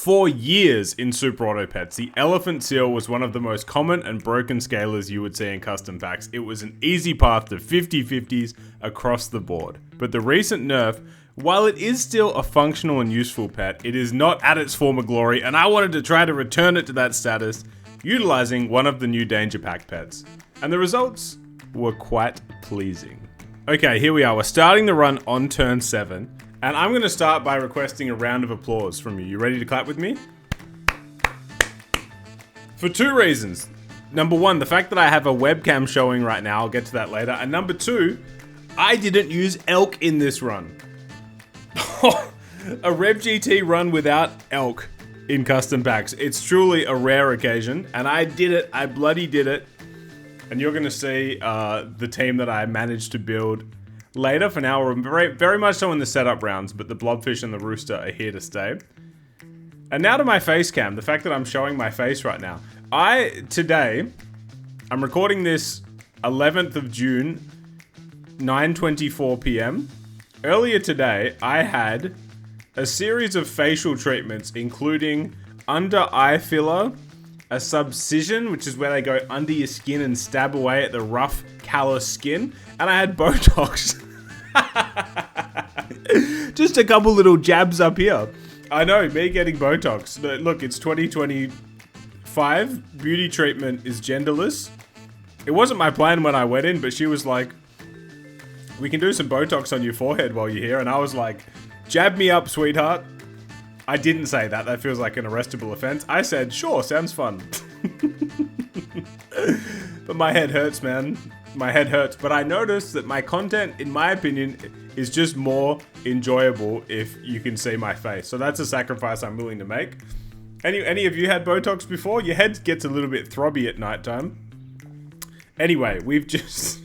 For years in Super Auto Pets, the elephant seal was one of the most common and broken scalers you would see in custom packs. It was an easy path to 50-50s across the board. But the recent nerf, while it is still a functional and useful pet, it is not at its former glory, and I wanted to try to return it to that status, utilizing one of the new Danger Pack pets. And the results were quite pleasing. Okay, here we are. We're starting the run on turn 7. And I'm going to start by requesting a round of applause from you. You ready to clap with me? For 2 reasons. Number 1, the fact that I have a webcam showing right now. I'll get to that later. And number 2, I didn't use elk in this run. A Rev GT run without elk in custom packs. It's truly a rare occasion. And I did it. I bloody did it. And you're going to see the team that I managed to build later. For now, we're very much so in the setup rounds, but the blobfish and the rooster are here to stay. And now to my face cam, the fact that I'm showing my face right now. I'm recording this 11th of June, 9:24 p.m. Earlier today, I had a series of facial treatments, including under eye filler, a subcision, which is where they go under your skin and stab away at the rough, callous skin. And I had Botox. Just a couple little jabs up here. I know, me getting Botox. Look, it's 2025. Beauty treatment is genderless. It wasn't my plan when I went in, but she was like, we can do some Botox on your forehead while you're here. And I was like, jab me up, sweetheart. I didn't say that. That feels like an arrestable offense. I said, sure, sounds fun. But my head hurts, man. My head hurts. But I noticed that my content, in my opinion, is just more enjoyable if you can see my face. So that's a sacrifice I'm willing to make. Any of you had Botox before? Your head gets a little bit throbby at nighttime. Anyway, we've just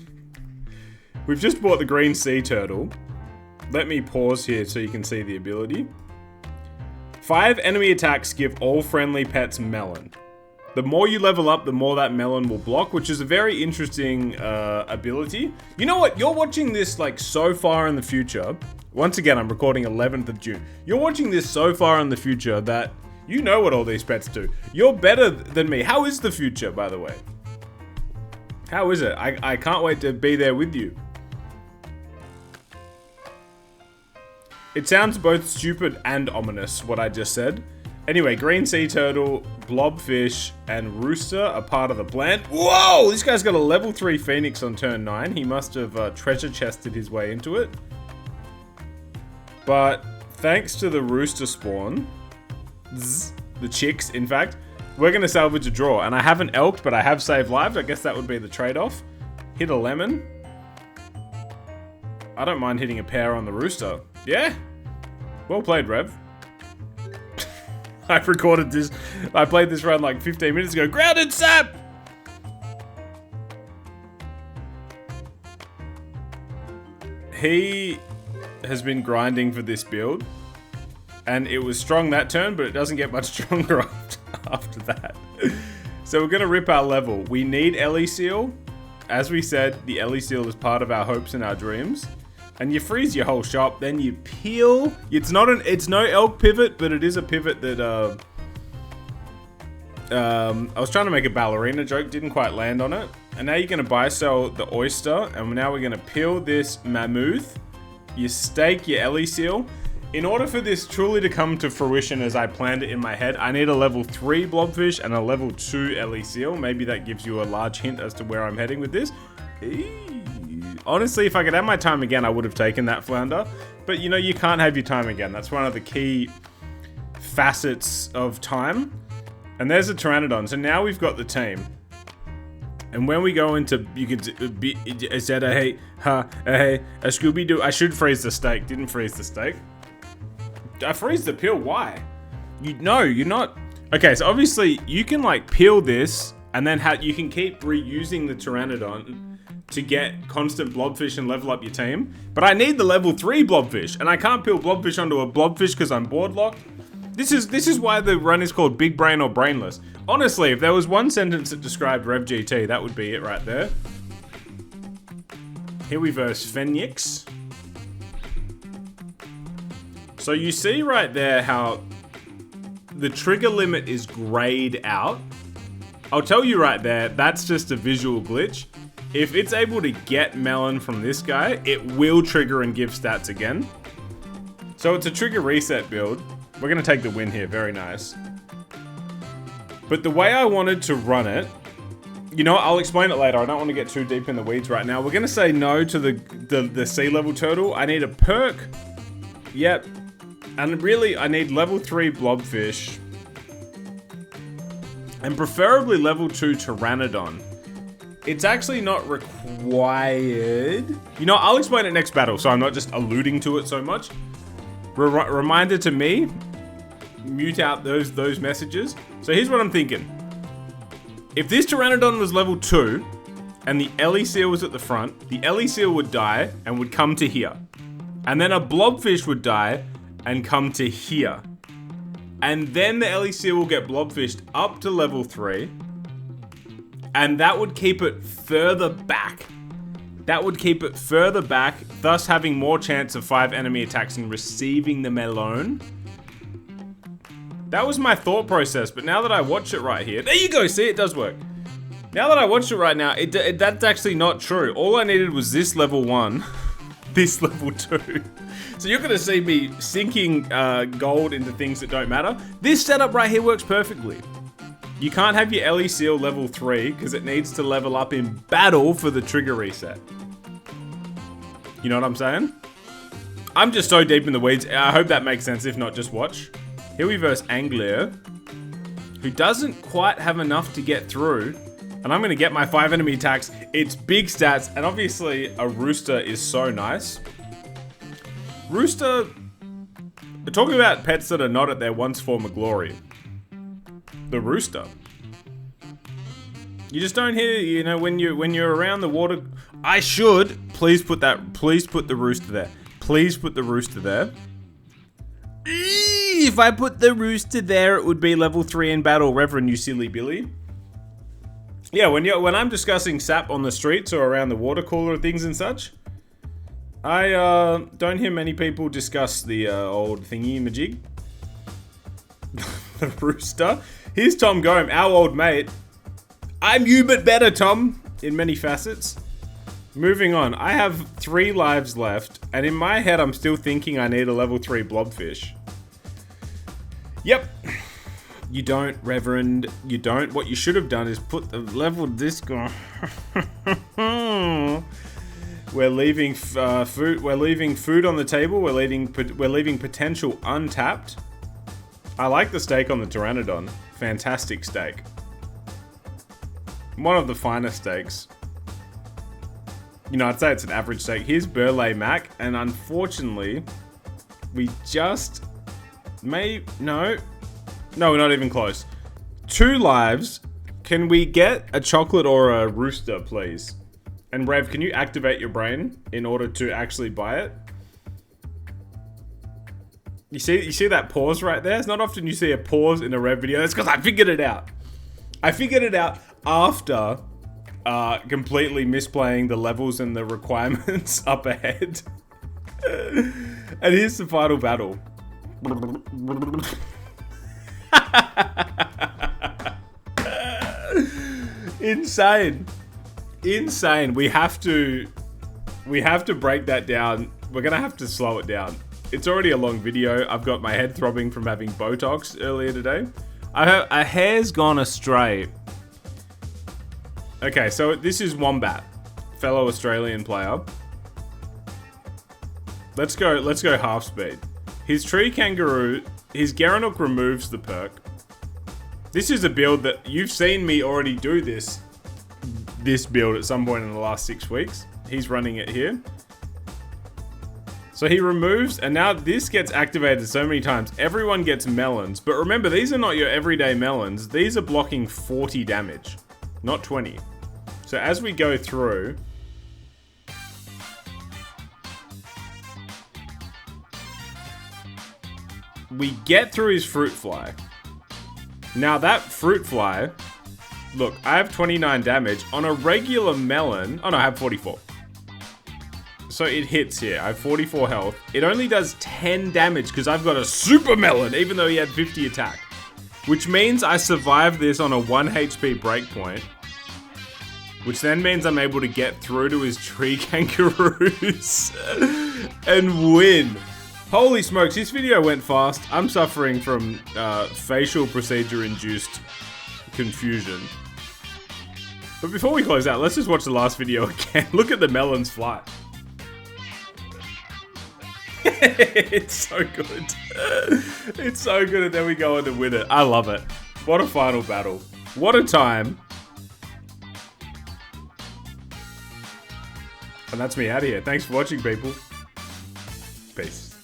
bought the green sea turtle. Let me pause here so you can see the ability. 5 enemy attacks give all friendly pets melon. The more you level up, the more that melon will block, which is a very interesting ability. You know what? You're watching this like so far in the future. Once again, I'm recording 11th of June. You're watching this so far in the future that you know what all these pets do. You're better than me. How is the future, by the way? How is it? I can't wait to be there with you. It sounds both stupid and ominous, what I just said. Anyway, green sea turtle, blobfish, and rooster are part of the plan. Whoa! This guy's got a level 3 phoenix on turn 9. He must have treasure chested his way into it. But thanks to the rooster spawn, the chicks, in fact, we're going to salvage a draw. And I haven't elked, but I have saved lives. I guess that would be the trade-off. Hit a lemon. I don't mind hitting a pair on the rooster. Yeah. Well played, Rev. I've recorded this. I played this run like 15 minutes ago. Grounded sap! He has been grinding for this build. And it was strong that turn, but it doesn't get much stronger after that. So we're going to rip our level. We need Ellie Seal. As we said, the Ellie Seal is part of our hopes and our dreams. And you freeze your whole shop, then you peel. It's no elk pivot, but it is a pivot that I was trying to make a ballerina joke, didn't quite land on it. And now you're gonna buy sell the oyster, and now we're gonna peel this mammoth. You stake your Ellie Seal. In order for this truly to come to fruition as I planned it in my head, I need a level 3 blobfish and a level 2 Ellie Seal. Maybe that gives you a large hint as to where I'm heading with this. Honestly, if I could have my time again, I would have taken that flounder. But you know, you can't have your time again. That's one of the key facets of time. And there's a Pteranodon. So now we've got the team. And when we go into, you could be, is that a hey, a Scooby-Doo? I should freeze the steak. Didn't freeze the steak. I freeze the peel. Why? You're not. Okay, so obviously you can like peel this and then you can keep reusing the Pteranodon to get constant blobfish and level up your team. But I need the level 3 blobfish, and I can't peel blobfish onto a blobfish because I'm board locked. This is why the run is called Big Brain or Brainless. Honestly, if there was one sentence that described Rev GT, that would be it right there. Here we verse Phoenix. So you see right there how the trigger limit is grayed out. I'll tell you right there, that's just a visual glitch. If it's able to get melon from this guy, it will trigger and give stats again. So it's a trigger reset build. We're going to take the win here. Very nice. But the way I wanted to run it, you know, I'll explain it later. I don't want to get too deep in the weeds right now. We're going to say no to the sea level turtle. I need a perk. Yep. And really, I need level 3 blobfish. And preferably level 2 pteranodon. It's actually not required. You know, I'll explain it next battle, so I'm not just alluding to it so much. Reminder to me, mute out those messages. So here's what I'm thinking. If this pteranodon was level 2, and the Ellie seal was at the front, the Ellie seal would die and would come to here. And then a blobfish would die and come to here. And then the Ellie seal will get blobfished up to level 3. And that would keep it further back. That would keep it further back, thus having more chance of 5 enemy attacks and receiving the melon. That was my thought process, but now that I watch it right here, there you go, see, it does work. Now that I watch it right now, that's actually not true. All I needed was this level 1, this level 2. So you're gonna see me sinking gold into things that don't matter. This setup right here works perfectly. You can't have your Ellie seal level 3 because it needs to level up in battle for the trigger reset. You know what I'm saying? I'm just so deep in the weeds. I hope that makes sense. If not, just watch. Here we verse Angler, who doesn't quite have enough to get through. And I'm going to get my 5 enemy attacks. It's big stats. And obviously, a rooster is so nice. Rooster, we're talking about pets that are not at their once former glory. The rooster. You just don't hear, you know, when you're around the water. I should please put the rooster there. Please put the rooster there. If I put the rooster there, it would be level 3 in battle, Reverend, you silly Billy. Yeah, when I'm discussing sap on the streets or around the water cooler things and such, I don't hear many people discuss the old thingy-majig. The rooster. Here's Tom Gome, our old mate. I'm you but better, Tom, in many facets. Moving on, I have 3 lives left, and in my head I'm still thinking I need a level 3 blobfish. Yep. You don't, Reverend. You don't. What you should have done is put the level this guy. We're leaving food. We're leaving food on the table. We're leaving potential untapped. I like the steak on the pteranodon. Fantastic steak. One of the finest steaks. You know, I'd say it's an average steak. Here's Burley Mac, and unfortunately, we just no, we're not even close. 2 lives. Can we get a chocolate or a rooster, please? And Rev, can you activate your brain in order to actually buy it? You see that pause right there? It's not often you see a pause in a Rev video. That's because I figured it out. I figured it out after completely misplaying the levels and the requirements up ahead. And here's the final battle. Insane. We have to break that down. We're gonna have to slow it down. It's already a long video. I've got my head throbbing from having Botox earlier today. A hair's gone astray. Okay, so this is Wombat, fellow Australian player. Let's go half speed. His Tree Kangaroo, his Garanok removes the perk. This is a build that you've seen me already do this build at some point in the last 6 weeks. He's running it here. So he removes, and now this gets activated so many times. Everyone gets melons, but remember, these are not your everyday melons. These are blocking 40 damage, not 20. So as we go through, we get through his fruit fly. Now that fruit fly, look, I have 29 damage on a regular melon. Oh no, I have 44. So it hits here. I have 44 health. It only does 10 damage because I've got a super melon, even though he had 50 attack. which means I survive this on a 1 HP breakpoint, which then means I'm able to get through to his tree kangaroos and win. Holy smokes, this video went fast. I'm suffering from facial procedure-induced confusion. But before we close out, let's just watch the last video again. Look at the melons fly. It's so good. It's so good, and then we go on to win it. I love it. What a final battle. What a time. And that's me out of here. Thanks for watching, people. Peace.